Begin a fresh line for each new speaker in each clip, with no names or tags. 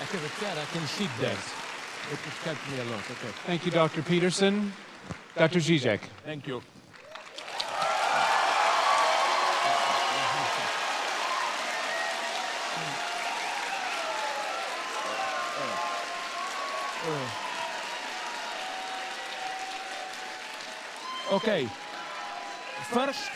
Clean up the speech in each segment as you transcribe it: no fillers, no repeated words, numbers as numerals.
I can sit there. It has helped me a lot. Okay.
Thank you, Dr. Peterson. Dr. Zizek.
Thank you. Okay. First,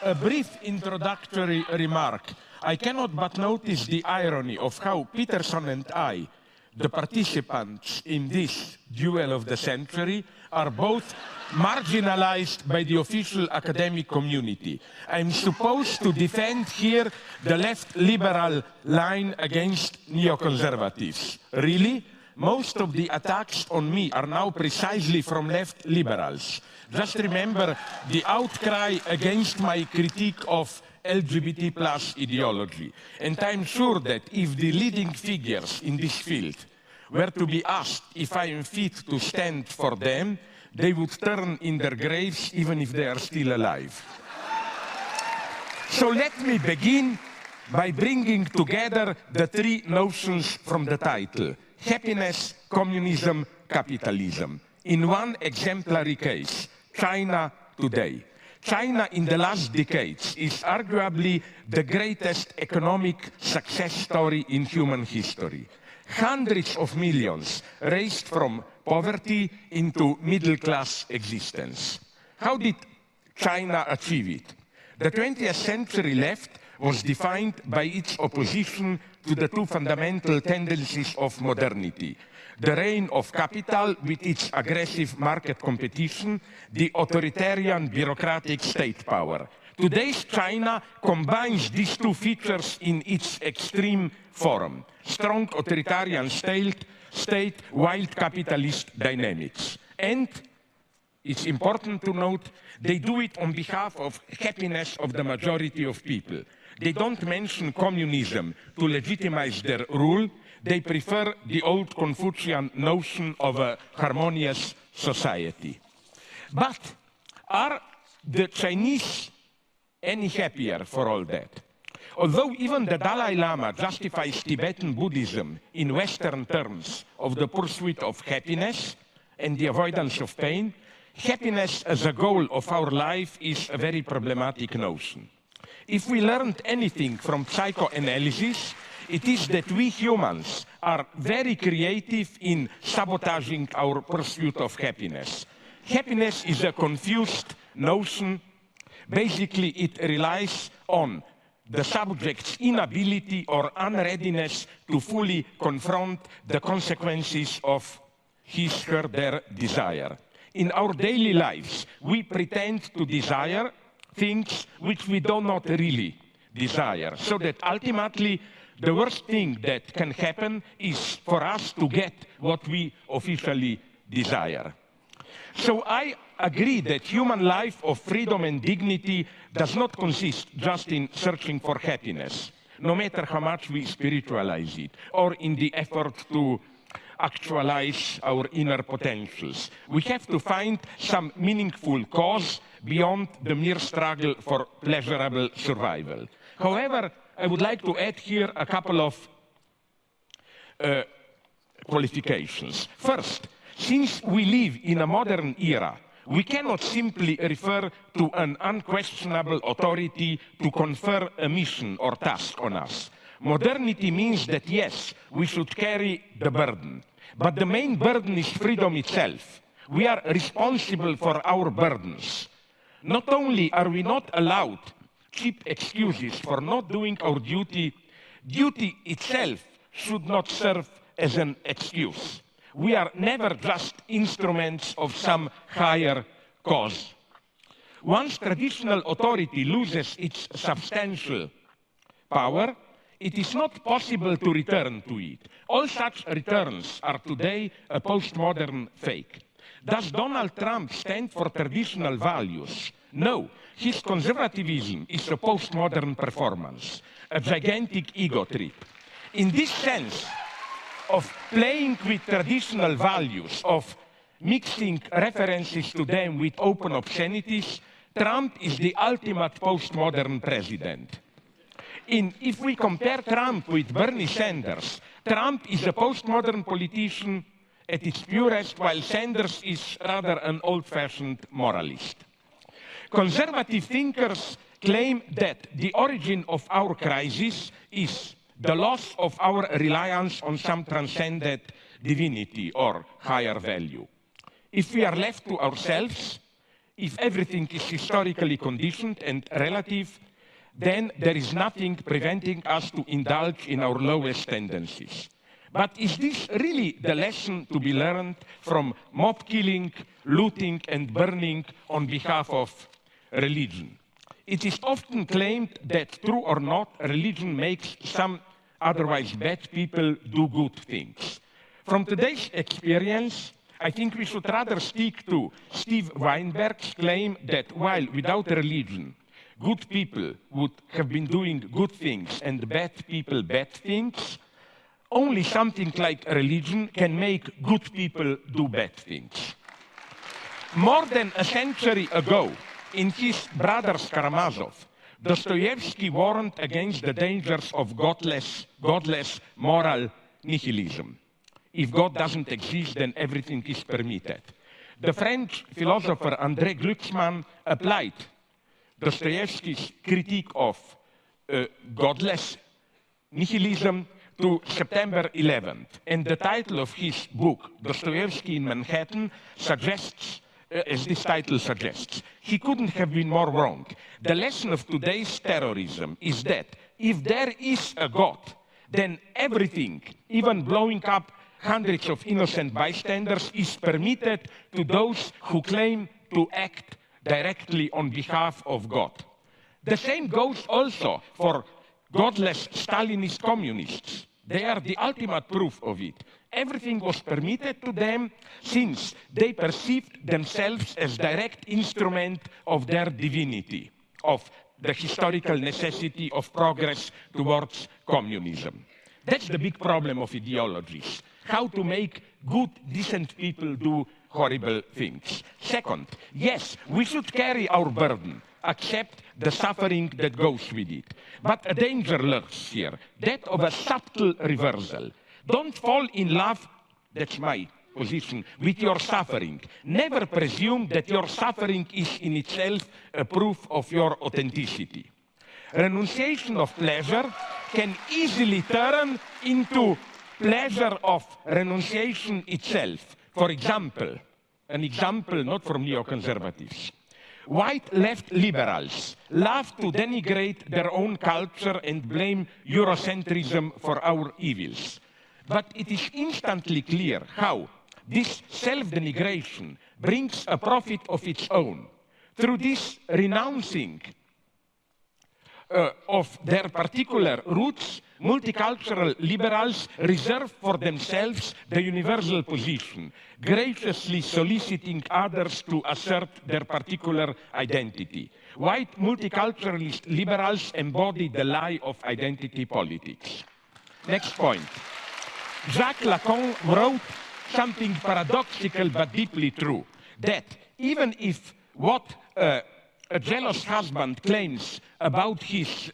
a brief introductory remark. I cannot but notice the irony of how Peterson and I, the participants in this duel of the century, are both marginalized by the official academic community. I'm supposed to defend here the left liberal line against neoconservatives. Really? Most of the attacks on me are now precisely from left liberals. Just remember the outcry against my critique of LGBT plus ideology. And I'm sure that if the leading figures in this field were to be asked if I am fit to stand for them, they would turn in their graves even if they are still alive. So let me begin by bringing together the three notions from the title: happiness, communism, capitalism. In one exemplary case, China today. China in the last decades is arguably the greatest economic success story in human history. Hundreds of millions raised from poverty into middle-class existence. How did China achieve it? The 20th century left was defined by its opposition to the two fundamental tendencies of modernity: the reign of capital with its aggressive market competition, the authoritarian bureaucratic state power. Today's China combines these two features in its extreme form: strong authoritarian state, wild capitalist dynamics. And it's important to note, they do it on behalf of happiness of the majority of people. They don't mention communism to legitimize their rule. They prefer the old Confucian notion of a harmonious society. But are the Chinese any happier for all that? Although even the Dalai Lama justifies Tibetan Buddhism in Western terms of the pursuit of happiness and the avoidance of pain, happiness as a goal of our life is a very problematic notion. If we learned anything from psychoanalysis, it is that we humans are very creative in sabotaging our pursuit of happiness. Happiness is a confused notion. Basically, it relies on the subject's inability or unreadiness to fully confront the consequences of his or their desire. In our daily lives, we pretend to desire things which we do not really desire, so that ultimately the worst thing that can happen is for us to get what we officially desire. So I agree that human life of freedom and dignity does not consist just in searching for happiness, no matter how much we spiritualize it, or in the effort to actualize our inner potentials. We have to find some meaningful cause beyond the mere struggle for pleasurable survival. However, I would like to add here a couple of qualifications. First, since we live in a modern era, we cannot simply refer to an unquestionable authority to confer a mission or task on us. Modernity means that, yes, we should carry the burden. But the main burden is freedom itself. We are responsible for our burdens. Not only are we not allowed cheap excuses for not doing our duty, duty itself should not serve as an excuse. We are never just instruments of some higher cause. Once traditional authority loses its substantial power, it is not possible to return to it. All such returns are today a postmodern fake. Does Donald Trump stand for traditional values? No, his conservatism is a postmodern performance, a gigantic ego trip. In this sense of playing with traditional values, of mixing references to them with open obscenities, Trump is the ultimate postmodern president. If we compare Trump with Bernie Sanders, Trump is a postmodern politician at its purest, while Sanders is rather an old-fashioned moralist. Conservative thinkers claim that the origin of our crisis is the loss of our reliance on some transcendent divinity or higher value. If we are left to ourselves, if everything is historically conditioned and relative, then there is nothing preventing us to indulge in our lowest tendencies. But is this really the lesson to be learned from mob killing, looting, and burning on behalf of religion? It is often claimed that, true or not, religion makes some otherwise bad people do good things. From today's experience, I think we should rather stick to Steve Weinberg's claim that while without religion, good people would have been doing good things and bad people bad things, only something like religion can make good people do bad things. More than a century ago, in his Brothers Karamazov, Dostoevsky warned against the dangers of godless moral nihilism. If God doesn't exist, then everything is permitted. The French philosopher André Glucksmann applied Dostoevsky's critique of godless nihilism to September 11th. And the title of his book, Dostoevsky in Manhattan, suggests, as this title suggests, he couldn't have been more wrong. The lesson of today's terrorism is that if there is a God, then everything, even blowing up hundreds of innocent bystanders, is permitted to those who claim to act directly on behalf of God. The same goes also for godless Stalinist communists. They are the ultimate proof of it. Everything was permitted to them since they perceived themselves as direct instrument of their divinity, of the historical necessity of progress towards communism. That's the big problem of ideologies. How to make good, decent people do horrible things. Second, yes, we should carry our burden, accept the suffering that goes with it. But a danger lurks here, that of a subtle reversal. Don't fall in love, that's my position, with your suffering. Never presume that your suffering is in itself a proof of your authenticity. Renunciation of pleasure can easily turn into pleasure of renunciation itself. For example, an example not from neoconservatives. White left liberals love to denigrate their own culture and blame Eurocentrism for our evils. But it is instantly clear how this self-denigration brings a profit of its own. Through this renouncing of their particular roots, multicultural liberals reserve for themselves the universal position, graciously soliciting others to assert their particular identity. White multiculturalist liberals embody the lie of identity politics. Next point. Jacques Lacan wrote something paradoxical but deeply true, that even if what a jealous husband claims about his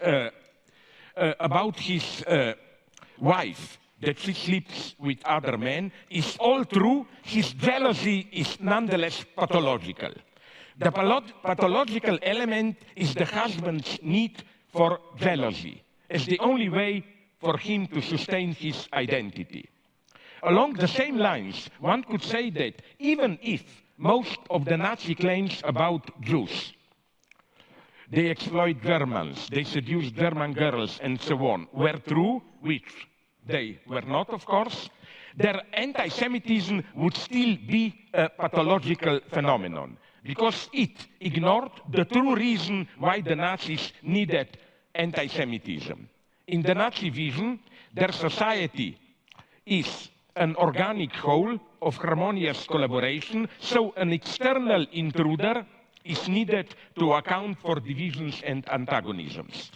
wife, that she sleeps with other men, is all true, his jealousy is nonetheless pathological. The pathological element is the husband's need for jealousy as the only way for him to sustain his identity. Along the same lines, one could say that even if most of the Nazi claims about Jews, they exploit Germans, they seduce German girls, and so on, were true, which they were not, of course, their anti-Semitism would still be a pathological phenomenon, because it ignored the true reason why the Nazis needed anti-Semitism. In the Nazi vision, their society is an organic whole of harmonious collaboration, so an external intruder is needed to account for divisions and antagonisms.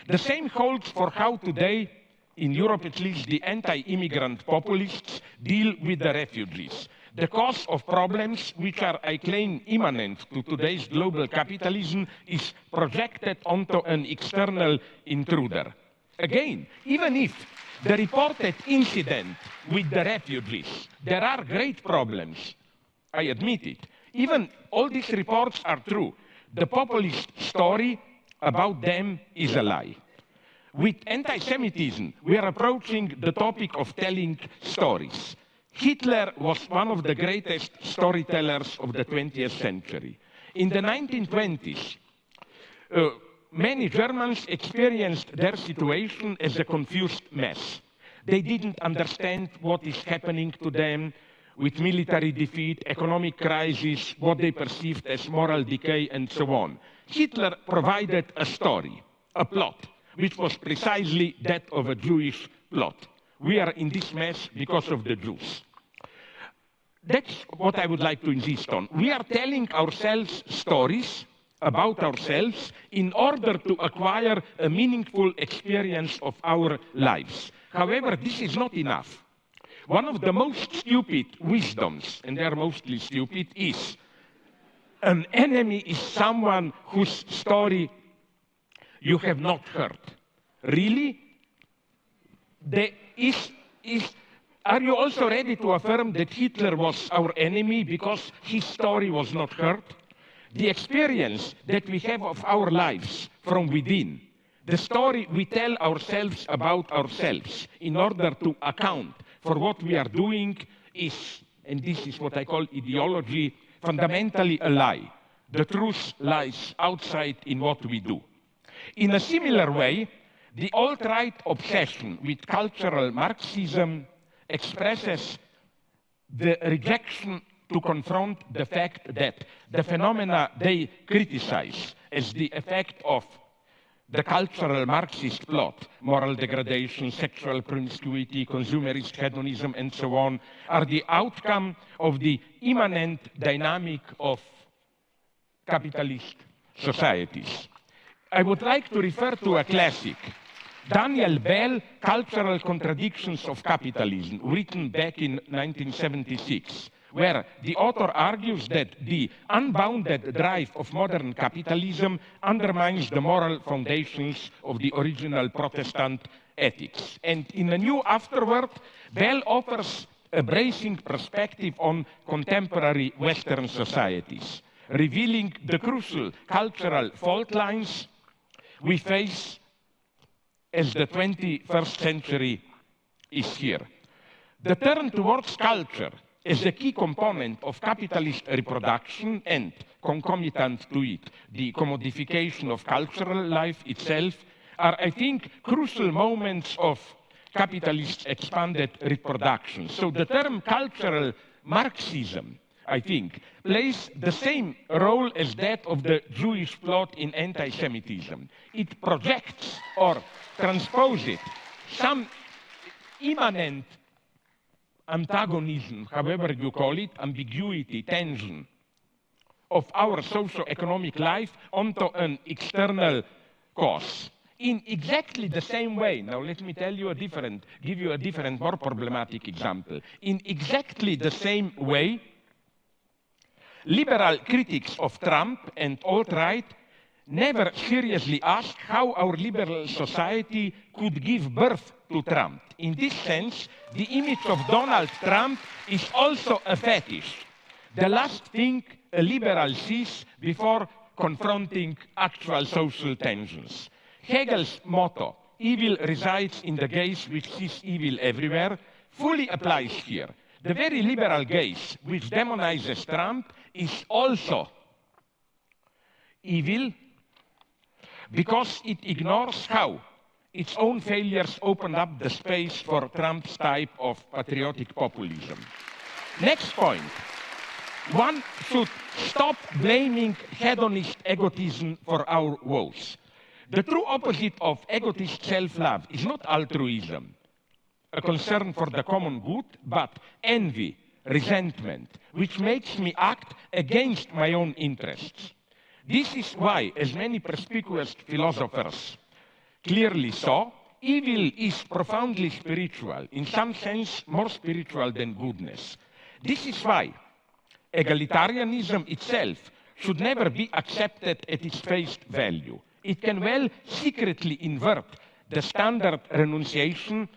The same holds for how today, in Europe at least, the anti-immigrant populists deal with the refugees. The cause of problems which are, I claim, immanent to today's global capitalism is projected onto an external intruder. Again, even if the reported incident with the refugees, there are great problems, I admit it. Even all these reports are true. The populist story about them is a lie. With anti-Semitism, we are approaching the topic of telling stories. Hitler was one of the greatest storytellers of the 20th century. In the 1920s, many Germans experienced their situation as a confused mess. They didn't understand what is happening to them with military defeat, economic crisis, what they perceived as moral decay, and so on. Hitler provided a story, a plot, which was precisely that of a Jewish plot. We are in this mess because of the Jews. That's what I would like to insist on. We are telling ourselves stories about ourselves in order to acquire a meaningful experience of our lives. However, this is not enough. One of the most stupid wisdoms, and they are mostly stupid, is an enemy is someone whose story you have not heard. Really? Are you also ready to affirm that Hitler was our enemy because his story was not heard? The experience that we have of our lives from within, the story we tell ourselves about ourselves in order to account for what we are doing is, and this is what I call ideology, fundamentally a lie. The truth lies outside in what we do. In a similar way, the alt-right obsession with cultural Marxism expresses the rejection to confront the fact that the phenomena they criticize as the effect of the cultural Marxist plot, moral degradation, sexual promiscuity, consumerist hedonism, and so on, are the outcome of the immanent dynamic of capitalist societies. I would like to refer to a classic, Daniel Bell, Cultural Contradictions of Capitalism, written back in 1976, where the author argues that the unbounded drive of modern capitalism undermines the moral foundations of the original Protestant ethics. And in a new afterword, Bell offers a bracing perspective on contemporary Western societies, revealing the crucial cultural fault lines we face as the 21st century is here. The turn towards culture as a key component of capitalist reproduction and, concomitant to it, the commodification of cultural life itself are, I think, crucial moments of capitalist expanded reproduction. So the term cultural Marxism, I think, plays the same role as that of the Jewish plot in anti-Semitism. It projects or transposes some immanent antagonism, however you call it, ambiguity, tension, of our socio-economic life onto an external cause. In exactly the same way, now let me give you a different, more problematic example. In exactly the same way, liberal critics of Trump and alt-right never seriously asked how our liberal society could give birth to Trump. In this sense, the image of Donald Trump is also a fetish, the last thing a liberal sees before confronting actual social tensions. Hegel's motto, evil resides in the gaze which sees evil everywhere, fully applies here. The very liberal gaze which demonizes Trump is also evil because it ignores how its own failures opened up the space for Trump's type of patriotic populism. Next point. One should stop blaming hedonist egotism for our woes. The true opposite of egotist self-love is not altruism, a concern for the common good, but envy, resentment, which makes me act against my own interests. This is why, as many perspicuous philosophers clearly saw, evil is profoundly spiritual, in some sense more spiritual than goodness. This is why egalitarianism itself should never be accepted at its face value. It can well secretly invert the standard renunciation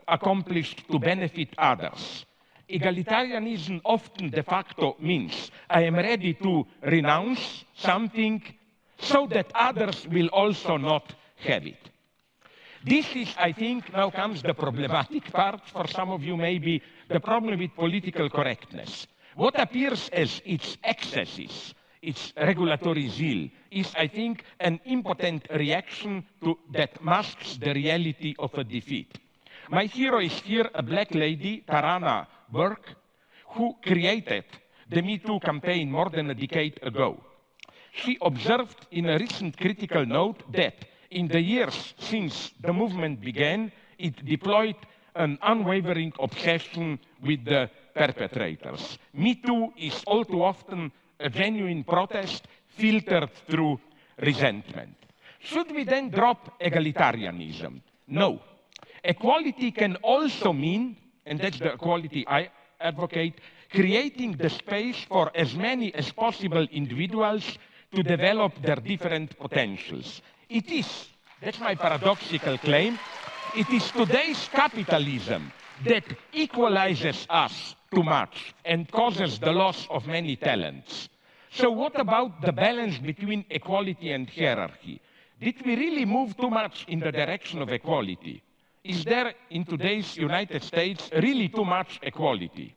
accomplished to benefit others. Egalitarianism often de facto means I am ready to renounce something so that others will also not have it. This is, I think, now comes the problematic part for some of you, maybe the problem with political correctness. What appears as its excesses, its regulatory zeal, is, I think, an impotent reaction that masks the reality of a defeat. My hero is here a black lady, Tarana Burke, who created the Me Too campaign more than a decade ago. She observed in a recent critical note that in the years since the movement began, it deployed an unwavering obsession with the perpetrators. Me Too is all too often a genuine protest filtered through resentment. Should we then drop egalitarianism? No. Equality can also mean, and that's the equality I advocate, creating the space for as many as possible individuals to develop their different potentials. It is, that's my paradoxical claim, it is today's capitalism that equalizes us too much and causes the loss of many talents. So what about the balance between equality and hierarchy? Did we really move too much in the direction of equality? Is there, in today's United States, really too much equality?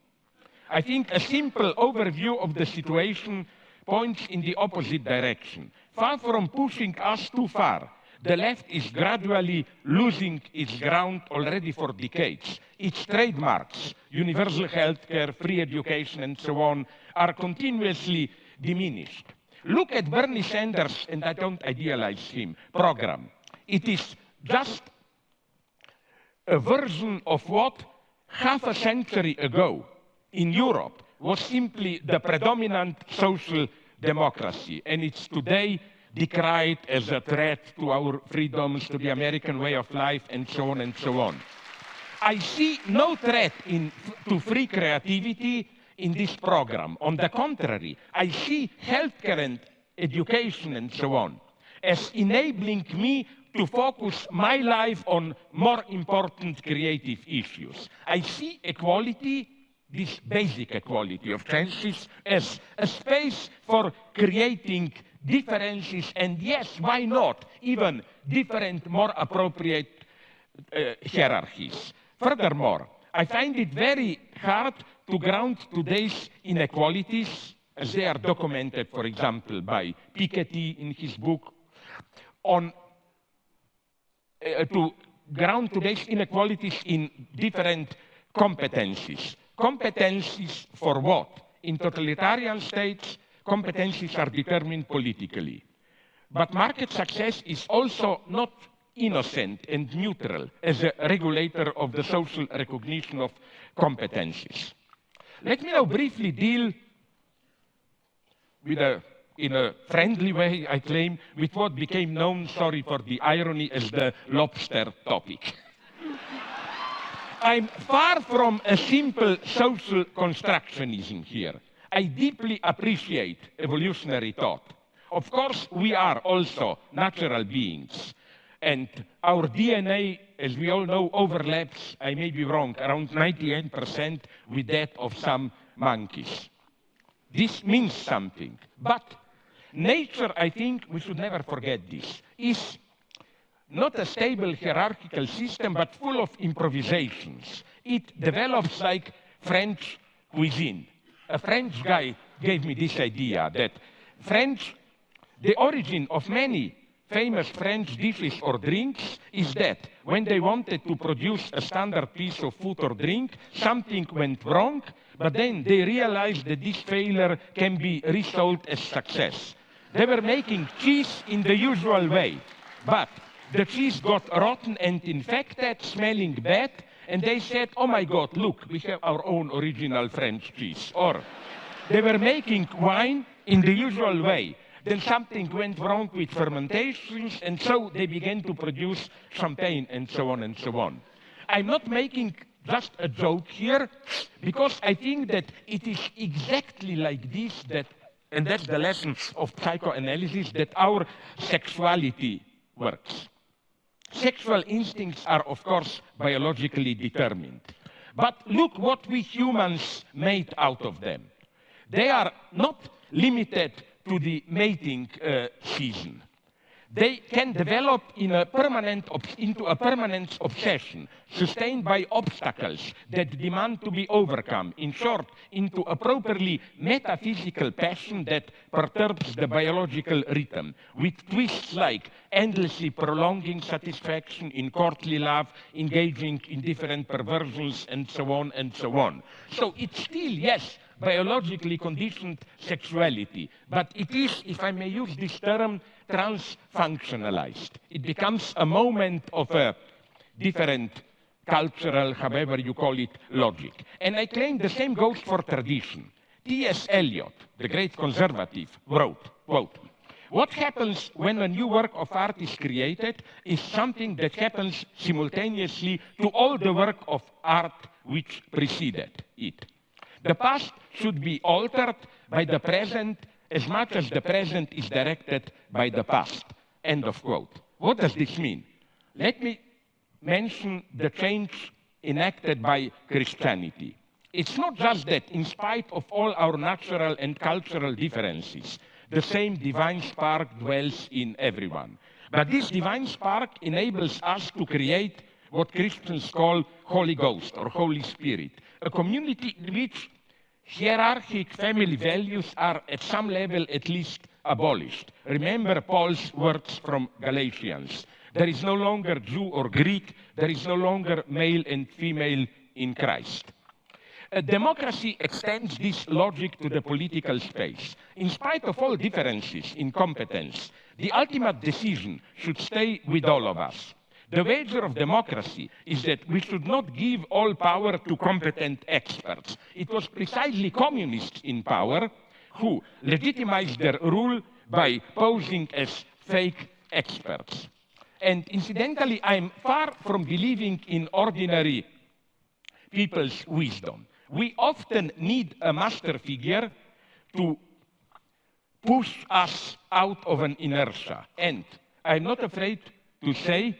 I think a simple overview of the situation points in the opposite direction. Far from pushing us too far, the left is gradually losing its ground already for decades. Its trademarks, universal healthcare, free education, and so on, are continuously diminished. Look at Bernie Sanders, and I don't idealize him, program. It is just a version of what half a century ago in Europe was simply the predominant social democracy, and it's today decried as a threat to our freedoms, to the American way of life, and so on and so on. I see no threat to free creativity in this program. On the contrary, I see healthcare and education and so on as enabling me to focus my life on more important creative issues. I see equality, this basic equality of chances, as a space for creating differences, and yes, why not, even different, more appropriate hierarchies. Furthermore, I find it very hard to ground today's inequalities, as they are documented, for example, by Piketty in his book, on to ground today's inequalities in different competencies. Competencies for what? In totalitarian states, competencies are determined politically. But market success is also not innocent and neutral as a regulator of the social recognition of competencies. Let me now briefly deal with in a friendly way, I claim, with what became known, sorry for the irony, as the lobster topic. I'm far from a simple social constructionism here. I deeply appreciate evolutionary thought. Of course, we are also natural beings, and our DNA, as we all know, overlaps, I may be wrong, around 98% with that of some monkeys. This means something, but nature, I think we should never forget this, is not a stable hierarchical system, but full of improvisations. It develops like French cuisine. A French guy gave me this idea that the origin of many famous French dishes or drinks is that when they wanted to produce a standard piece of food or drink, something went wrong, but then they realized that this failure can be resold as success. They were making cheese in the usual way, but the cheese got rotten and infected, smelling bad, and they said, oh my God, look, we have our own original French cheese. Or they were making wine in the usual way. Then something went wrong with fermentations, and so they began to produce champagne, and so on and so on. I'm not making just a joke here, because I think that it is exactly like this that, and that's the lesson of psychoanalysis, that our sexuality works. Sexual instincts are, of course, biologically determined. But look what we humans made out of them. They are not limited to the mating season. They can develop into a permanent obsession, sustained by obstacles that demand to be overcome. In short, into a properly metaphysical passion that perturbs the biological rhythm, with twists like endlessly prolonging satisfaction in courtly love, engaging in different perversions, and so on and so on. So it's still, yes, biologically conditioned sexuality, but it is, if I may use this term, trans-functionalized. It becomes a moment of a different cultural, however you call it, logic. And I claim the same goes for tradition. T.S. Eliot, the great conservative, wrote, quote, "What happens when a new work of art is created is something that happens simultaneously to all the work of art which preceded it. The past should be altered by the present as much as the present is directed by the past." End of quote. What does this mean? Let me mention the change enacted by Christianity. It's not just that, in spite of all our natural and cultural differences, the same divine spark dwells in everyone. But this divine spark enables us to create what Christians call Holy Ghost or Holy Spirit, a community in which hierarchic family values are at some level at least abolished. Remember Paul's words from Galatians. There is no longer Jew or Greek. There is no longer male and female in Christ. Democracy extends this logic to the political space. In spite of all differences in competence, the ultimate decision should stay with all of us. The wager of democracy is that we should not give all power to competent experts. It was precisely communists in power who legitimized their rule by posing as fake experts. And incidentally, I'm far from believing in ordinary people's wisdom. We often need a master figure to push us out of an inertia. And I'm not afraid to say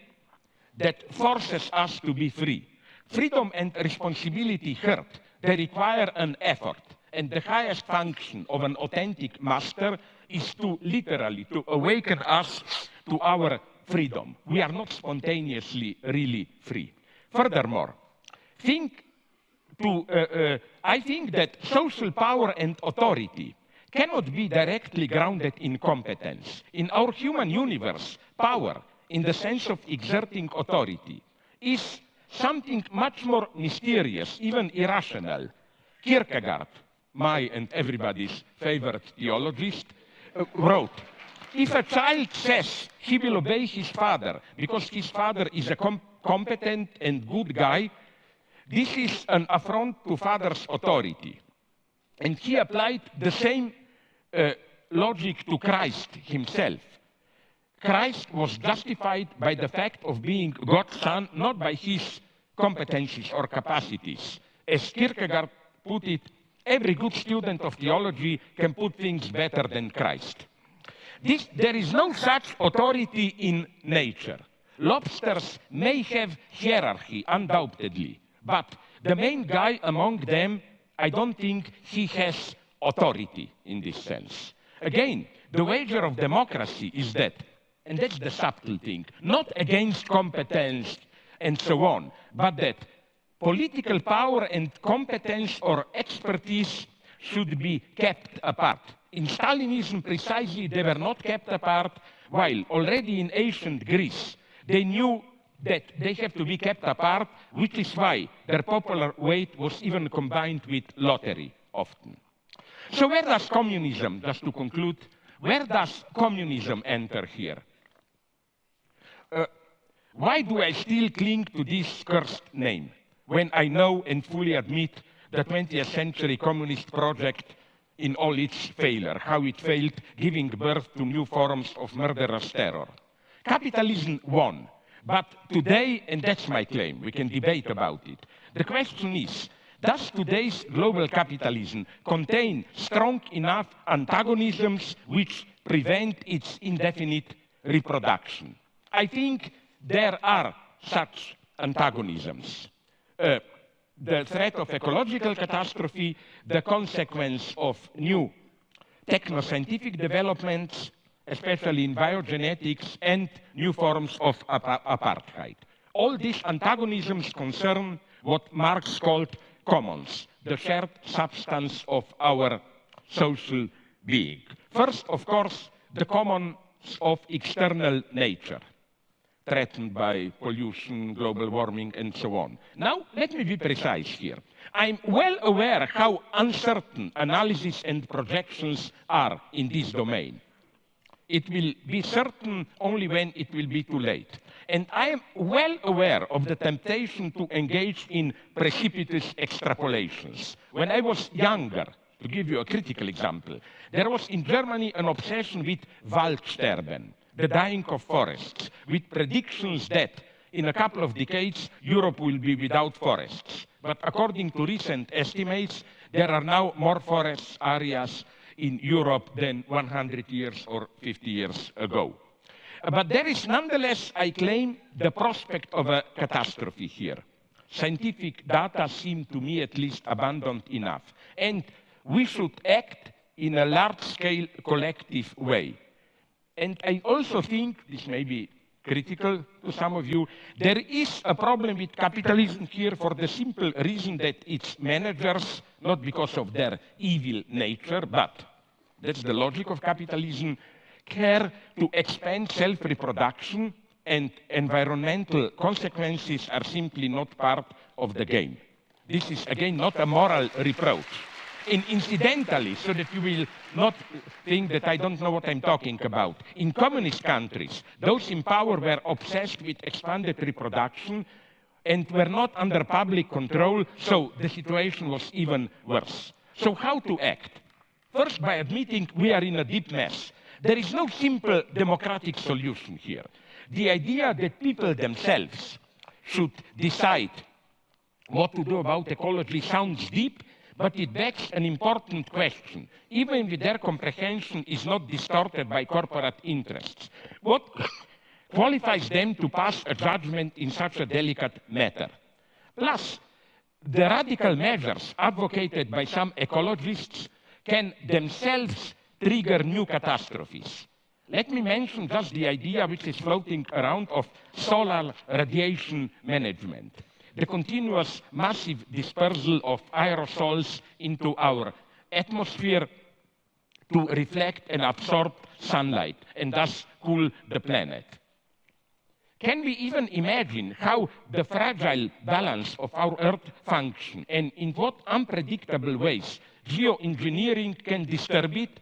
that forces us to be free. Freedom and responsibility hurt. They require an effort. And the highest function of an authentic master is to literally to awaken us to our freedom. We are not spontaneously really free. Furthermore, I think that social power and authority cannot be directly grounded in competence. In our human universe, power, in the sense of exerting authority, is something much more mysterious, even irrational. Kierkegaard, my and everybody's favorite theologist, wrote, "If a child says he will obey his father because his father is a competent and good guy, this is an affront to father's authority." And he applied the same logic to Christ himself. Christ was justified by the fact of being God's son, not by his competencies or capacities. As Kierkegaard put it, every good student of theology can put things better than Christ. There is no such authority in nature. Lobsters may have hierarchy, undoubtedly, but the main guy among them, I don't think he has authority in this sense. Again, the wager of democracy is that, and that's the subtle thing, not against competence and so on, but that political power and competence or expertise should be kept apart. In Stalinism, precisely, they were not kept apart, while already in ancient Greece, they knew that they have to be kept apart, which is why their popular weight was even combined with lottery often. So where does communism, just to conclude, where does communism enter here? Why do I still cling to this cursed name when I know and fully admit the 20th century communist project in all its failure, how it failed giving birth to new forms of murderous terror? Capitalism won, but today, and that's my claim, we can debate about it, the question is, does today's global capitalism contain strong enough antagonisms which prevent its indefinite reproduction? I think there are such antagonisms. The threat of ecological catastrophe, the consequence of new techno-scientific developments, especially in biogenetics, and new forms of apartheid. All these antagonisms concern what Marx called commons, the shared substance of our social being. First, of course, the commons of external nature, threatened by pollution, global warming, and so on. Now, let me be precise here. I'm well aware how uncertain analysis and projections are in this domain. It will be certain only when it will be too late. And I am well aware of the temptation to engage in precipitous extrapolations. When I was younger, to give you a critical example, there was in Germany an obsession with Waldsterben, the dying of forests, with predictions that in a couple of decades, Europe will be without forests. But according to recent estimates, there are now more forest areas in Europe than 100 years or 50 years ago. But there is nonetheless, I claim, the prospect of a catastrophe here. Scientific data seem to me at least abundant enough. And we should act in a large-scale collective way. And I also think, this may be critical to some of you, there is a problem with capitalism here for the simple reason that its managers, not because of their evil nature, but that's the logic of capitalism, care to expand self-reproduction, and environmental consequences are simply not part of the game. This is, again, not a moral reproach. And incidentally, so that you will not think that I don't know what I'm talking about, in communist countries, those in power were obsessed with expanded reproduction and were not under public control, so the situation was even worse. So how to act? First, by admitting we are in a deep mess. There is no simple democratic solution here. The idea that people themselves should decide what to do about ecology sounds deep, but it begs an important question, even if their comprehension is not distorted by corporate interests. What qualifies them to pass a judgment in such a delicate matter? Plus, the radical measures advocated by some ecologists can themselves trigger new catastrophes. Let me mention just the idea which is floating around of solar radiation management. The continuous massive dispersal of aerosols into our atmosphere to reflect and absorb sunlight and thus cool the planet. Can we even imagine how the fragile balance of our Earth functions and in what unpredictable ways geoengineering can disturb it?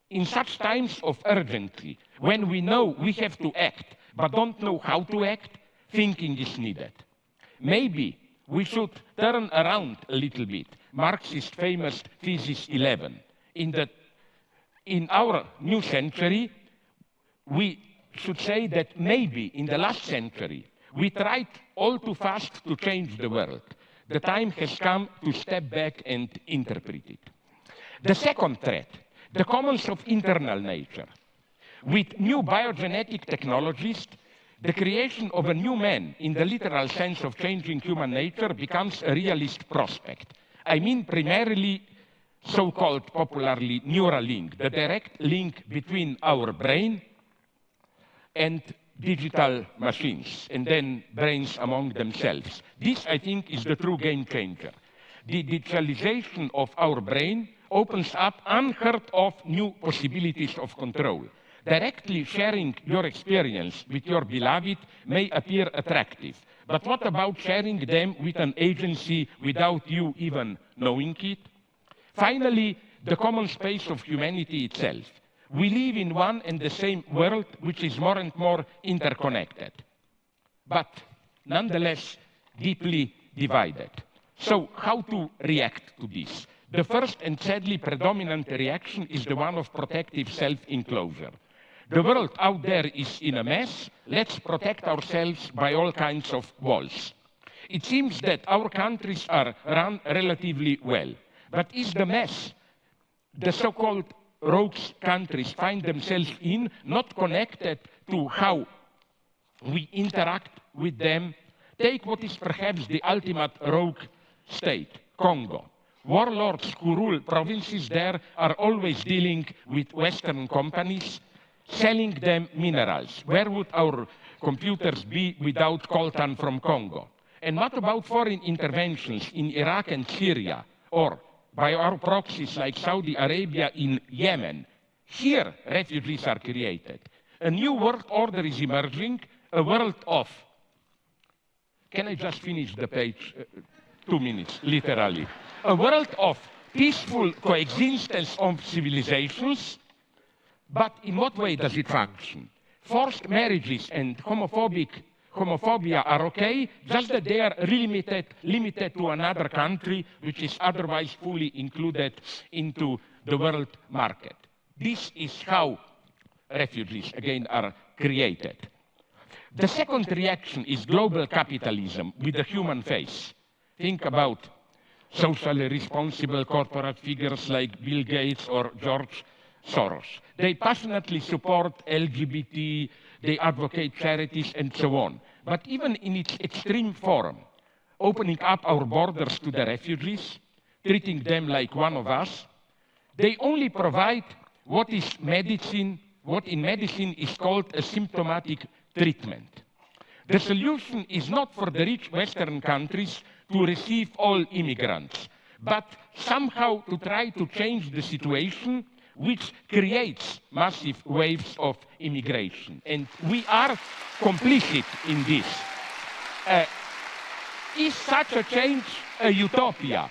In such times of urgency, when we know we have to act but don't know how to act, thinking is needed. Maybe we should turn around a little bit. Marx's famous Thesis 11. In our new century, we should say that maybe in the last century, we tried all too fast to change the world. The time has come to step back and interpret it. The second threat, the commons of internal nature. With new biogenetic technologies, the creation of a new man, in the literal sense of changing human nature, becomes a realist prospect. I mean primarily so-called popularly Neuralink, the direct link between our brain and digital machines, and then brains among themselves. This, I think, is the true game changer. The digitalization of our brain opens up unheard of new possibilities of control. Directly sharing your experience with your beloved may appear attractive, but what about sharing them with an agency without you even knowing it? Finally, the common space of humanity itself. We live in one and the same world, which is more and more interconnected, but nonetheless deeply divided. So how to react to this? The first and sadly predominant reaction is the one of protective self-enclosure. The world out there is in a mess. Let's protect ourselves by all kinds of walls. It seems that our countries are run relatively well. But is the mess the so-called rogue countries find themselves in not connected to how we interact with them. Take what is perhaps the ultimate rogue state, Congo. Warlords who rule provinces there are always dealing with Western companies, selling them minerals. Where would our computers be without coltan from Congo? And what about foreign interventions in Iraq and Syria, or by our proxies like Saudi Arabia in Yemen? Here, refugees are created. A new world order is emerging, a world of... Can I just finish the page? 2 minutes, literally. A world of peaceful coexistence of civilizations, but in what way does it function? Forced marriages and homophobia are okay, just that they are limited to another country, which is otherwise fully included into the world market. This is how refugees, again, are created. The second reaction is global capitalism with the human face. Think about socially responsible corporate figures like Bill Gates or George Soros. They passionately support LGBT, they advocate charities, and so on. But even in its extreme form, opening up our borders to the refugees, treating them like one of us, they only provide what in medicine is called a symptomatic treatment. The solution is not for the rich Western countries to receive all immigrants, but somehow to try to change the situation which creates massive waves of immigration. And we are complicit in this. Is such a change a utopia?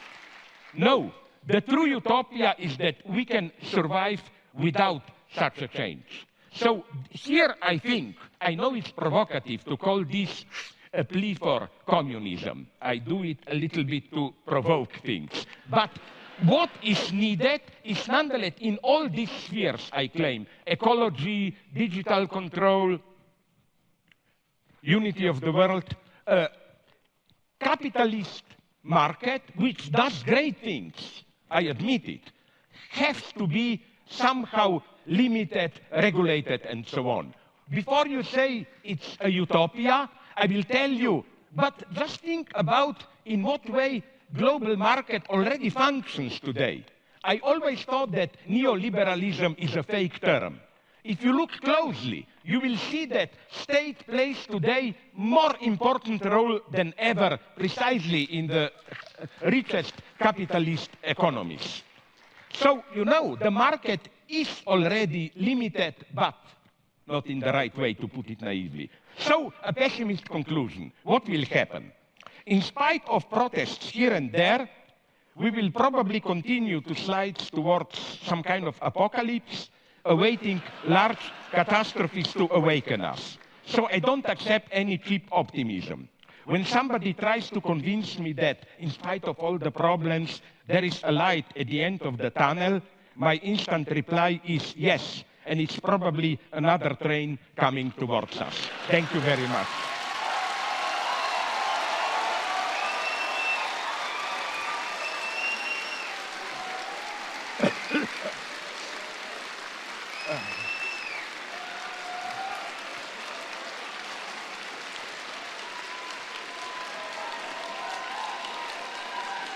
No. The true utopia is that we can survive without such a change. So here I think, I know it's provocative to call this a plea for communism. I do it a little bit to provoke things. But what is needed is nonetheless in all these spheres, I claim, ecology, digital control, unity of the world, capitalist market, which does great things, I admit it, has to be somehow limited, regulated, and so on. Before you say it's a utopia, I will tell you, but just think about in what way global market already functions today. I always thought that neoliberalism is a fake term. If you look closely, you will see that state plays today more important role than ever precisely in the richest capitalist economies. So, you know, the market is already limited, but not in the right way, to put it naively. So, a pessimist conclusion. What will happen? In spite of protests here and there, we will probably continue to slide towards some kind of apocalypse, awaiting large catastrophes to awaken us. So I don't accept any cheap optimism. When somebody tries to convince me that, in spite of all the problems, there is a light at the end of the tunnel, my instant reply is yes, and it's probably another train coming towards us. Thank you very much.